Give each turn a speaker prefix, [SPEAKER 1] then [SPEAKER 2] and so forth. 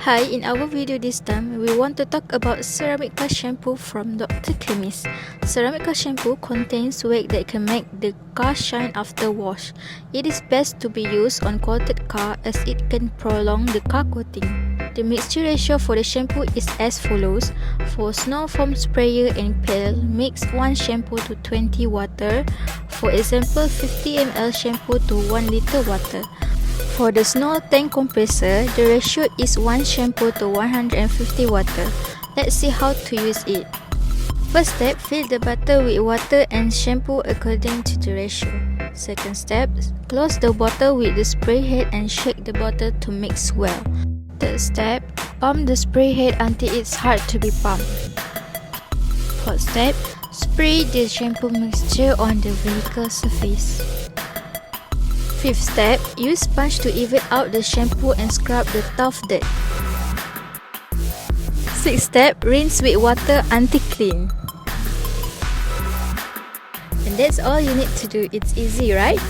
[SPEAKER 1] Hi, in our video this time, we want to talk about Ceramic Car Shampoo from Dr.Chemist. Ceramic Car Shampoo contains wax that can make the car shine after wash. It is best to be used on coated car as it can prolong the car coating. The mixture ratio for the shampoo is as follows. For snow foam sprayer and pail, mix 1 shampoo to 20 water. For example, 50 ml shampoo to 1 liter water. For the snow tank compressor, the ratio is 1 shampoo to 150 water. Let's see how to use it. First step, fill the bottle with water and shampoo according to the ratio. Second step, close the bottle with the spray head and shake the bottle to mix well. Third step, pump the spray head until it's hard to be pumped. Fourth step, spray the shampoo mixture on the vehicle surface. Fifth step, use sponge to even out the shampoo and scrub the tough dirt. Sixth step, rinse with water until clean. And that's all you need to do. It's easy, right?